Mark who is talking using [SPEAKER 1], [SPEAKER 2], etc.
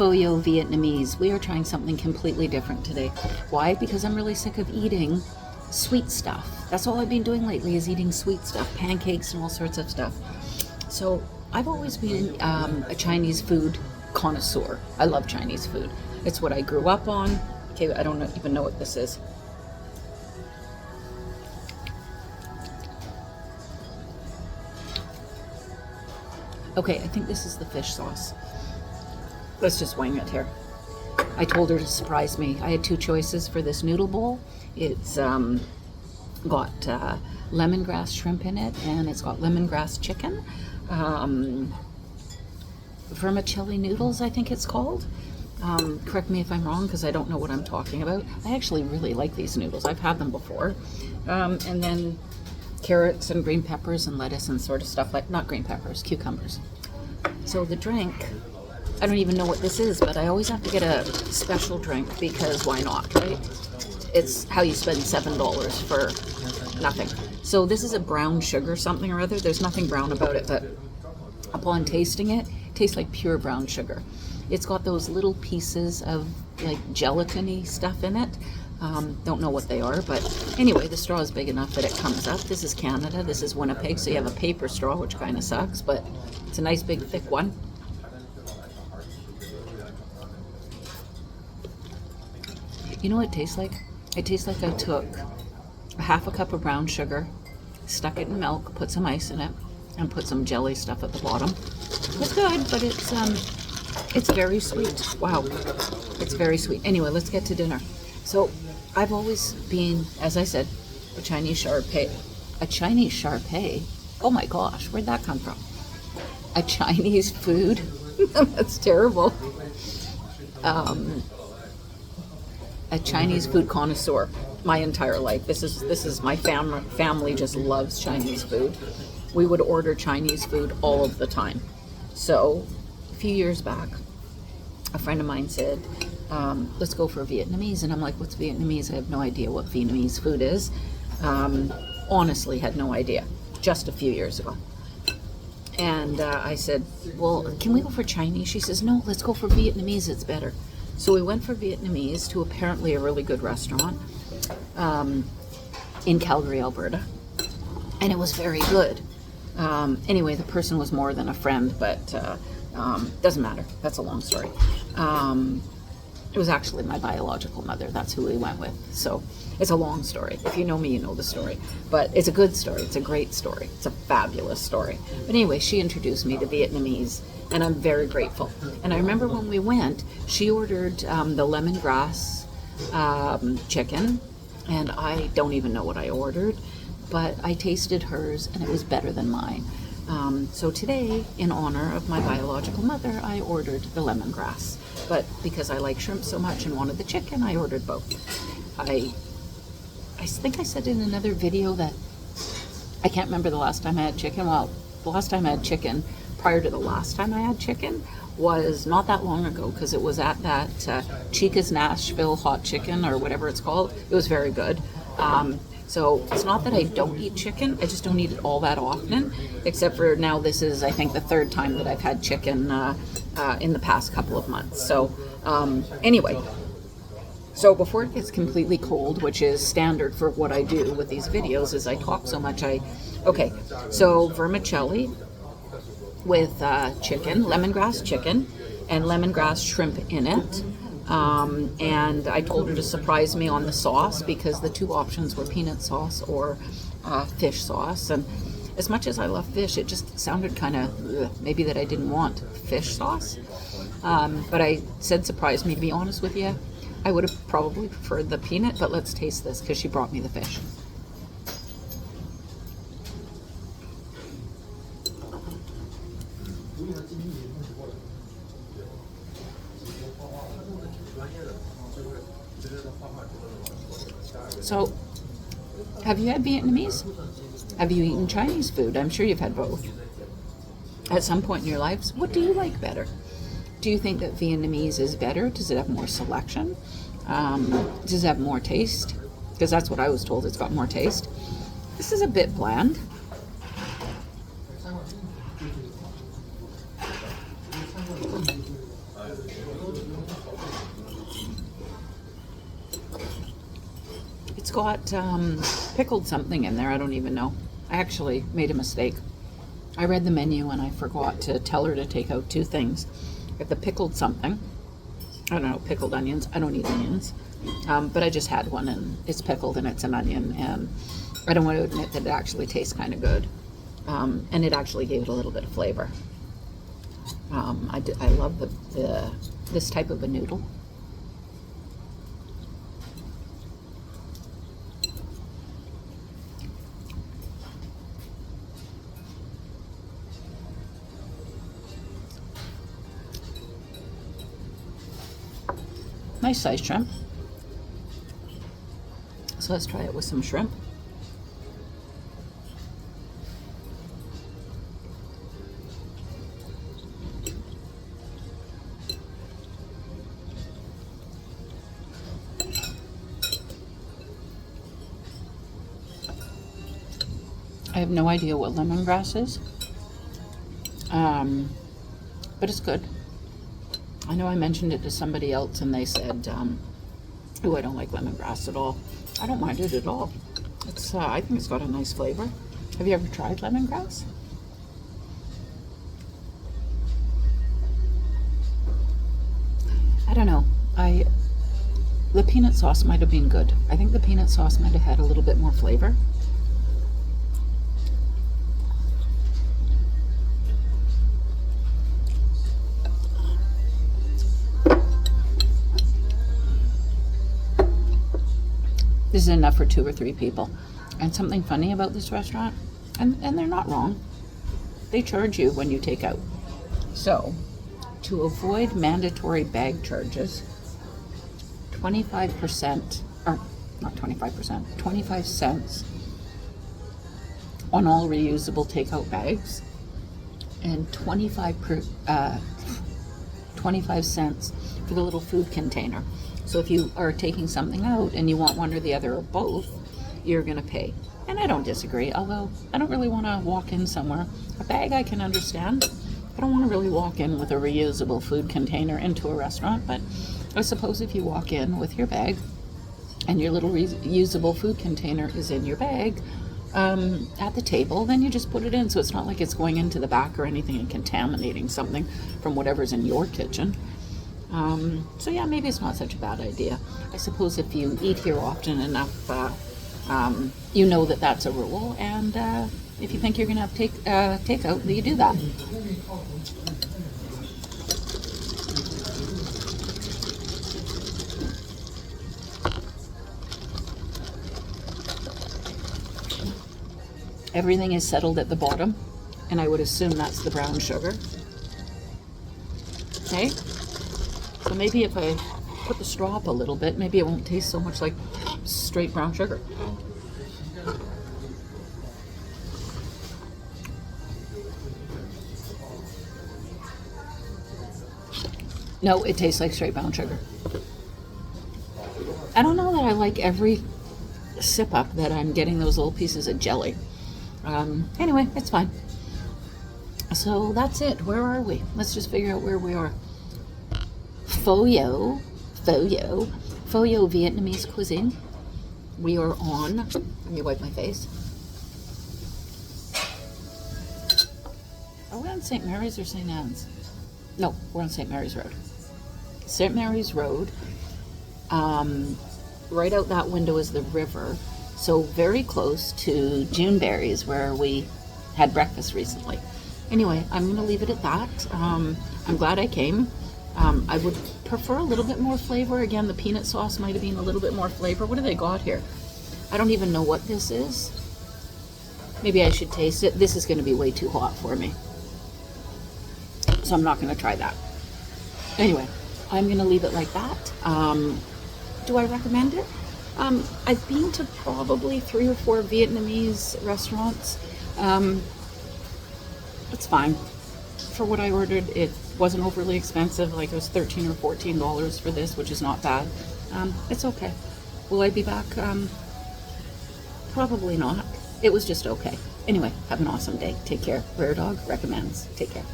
[SPEAKER 1] Pho Yo Vietnamese. We are trying something completely different today. Why? Because I'm really sick of eating sweet stuff. That's all I've been doing lately is eating sweet stuff, pancakes and all sorts of stuff. So I've always been a Chinese food connoisseur. I love Chinese food. It's what I grew up on. Okay, I don't even know what this is. Okay, I think this is the fish sauce. Let's just wing it here. I told her to surprise me. I had two choices for this noodle bowl. It's got lemongrass shrimp in it, and it's got lemongrass chicken. Vermicelli noodles, I think it's called. Correct me if I'm wrong, because I don't know what I'm talking about. I actually really like these noodles. I've had them before. And then carrots and green peppers and lettuce and sort of stuff like, not green peppers, cucumbers. So the drink, I don't even know what this is, but I always have to get a special drink because why not, right? It's how you spend $7 for nothing. So this is a brown sugar something or other. There's nothing brown about it, but upon tasting it, it tastes like pure brown sugar. It's got those little pieces of like gelatiny stuff in it. Don't know what they are, but anyway, the straw is big enough that it comes up. This is Canada, this is Winnipeg, so you have a paper straw, which kind of sucks, but it's a nice big thick one. You know what it tastes like? It tastes like I took a half a cup of brown sugar, stuck it in milk, put some ice in it, and put some jelly stuff at the bottom. It's good, but it's very sweet. Wow, it's very sweet. Anyway, let's get to dinner. So I've always been, as I said, a Chinese Shar Pei. A Chinese Shar Pei? Oh my gosh, where'd that come from? A Chinese food? That's terrible. A Chinese food connoisseur my entire life. This is my family just loves Chinese food. We would order Chinese food all of the time. So a few years back, a friend of mine said, let's go for Vietnamese. And I'm like, what's Vietnamese? I have no idea what Vietnamese food is. Honestly, had no idea. Just a few years ago. And I said, well, can we go for Chinese? She says, no, let's go for Vietnamese. It's better. So we went for Vietnamese to apparently a really good restaurant in Calgary, Alberta. And it was very good. Anyway, the person was more than a friend, but doesn't matter. That's a long story. It was actually my biological mother. That's who we went with. So it's a long story. If you know me, you know the story. But it's a good story. It's a great story. It's a fabulous story. But anyway, she introduced me to Vietnamese, and I'm very grateful. And I remember when we went, she ordered the lemongrass chicken, and I don't even know what I ordered, but I tasted hers, and it was better than mine. So today, in honor of my biological mother, I ordered the lemongrass. But because I like shrimp so much and wanted the chicken, I ordered both. I think I said in another video that I can't remember the last time I had chicken. Well, the last time I had chicken, prior to the last time I had chicken, was not that long ago, because it was at that Chica's Nashville hot chicken, or whatever it's called. It was very good. So it's not that I don't eat chicken, I just don't eat it all that often, except for now this is, I think, the third time that I've had chicken in the past couple of months. So anyway, so before it gets completely cold, which is standard for what I do with these videos, is I talk so much, okay, so vermicelli with chicken, lemongrass chicken, and lemongrass shrimp in it. And I told her to surprise me on the sauce, because the two options were peanut sauce or fish sauce. And as much as I love fish, it just sounded kind of maybe that I didn't want fish sauce. But I said surprise me. To be honest with you, I would have probably preferred the peanut, but let's taste this because she brought me the fish. So, have you had Vietnamese? Have you eaten Chinese food? I'm sure you've had both. At some point in your lives, what do you like better? Do you think that Vietnamese is better? Does it have more selection? Does it have more taste? Because that's what I was told, it's got more taste. This is a bit bland. It's got pickled something in there. I don't even know. I actually made a mistake. I read the menu and I forgot to tell her to take out 2 things. Get the pickled something. I don't know, pickled onions. I don't eat onions. But I just had one and it's pickled and it's an onion, and I don't want to admit that it actually tastes kind of good. And it actually gave it a little bit of flavor. I love this type of a noodle. Nice size shrimp. So let's try it with some shrimp. I have no idea what lemongrass is, but it's good. I know I mentioned it to somebody else and they said, oh, I don't like lemongrass at all. I don't mind it at all. It's, I think it's got a nice flavor. Have you ever tried lemongrass? I don't know. The peanut sauce might have been good. I think the peanut sauce might have had a little bit more flavor. This is enough for 2 or 3 people. And something funny about this restaurant, and they're not wrong, they charge you when you take out. So, to avoid mandatory bag charges, 25%, or not 25%, 25 cents on all reusable takeout bags, and 25 cents for the little food container. So if you are taking something out and you want one or the other or both, you're going to pay. And I don't disagree, although I don't really want to walk in somewhere. A bag I can understand. I don't want to really walk in with a reusable food container into a restaurant, but I suppose if you walk in with your bag and your little reusable food container is in your bag at the table, then you just put it in. So it's not like it's going into the back or anything and contaminating something from whatever's in your kitchen. So yeah, maybe it's not such a bad idea. I suppose if you eat here often enough, you know that that's a rule, and if you think you're going to have takeout, you do that. Everything is settled at the bottom, and I would assume that's the brown sugar. Okay? So maybe if I put the straw up a little bit, maybe it won't taste so much like straight brown sugar. No, it tastes like straight brown sugar. I don't know that I like every sip up that I'm getting those little pieces of jelly. Anyway, it's fine. So that's it. Where are we? Let's just figure out where we are. Pho Yo Vietnamese cuisine. We are on, let me wipe my face. Are we on St. Mary's or St. Anne's? No, we're on St. Mary's Road. St. Mary's Road. Right out that window is the river. So very close to Juneberry's, where we had breakfast recently. Anyway, I'm going to leave it at that. I'm glad I came. I would prefer a little bit more flavor. Again, the peanut sauce might have been a little bit more flavor. What do they got here? I don't even know what this is. Maybe I should taste it. This is going to be way too hot for me, so I'm not going to try that. Anyway, I'm going to leave it like that. Do I recommend it? I've been to probably 3 or 4 Vietnamese restaurants. It's fine. For what I ordered, it wasn't overly expensive. Like, it was $13 or $14 for this, which is not bad. It's okay. Will I be back? Probably not. It was just okay. Anyway, have an awesome day. Take care. Rare Dog recommends. Take care.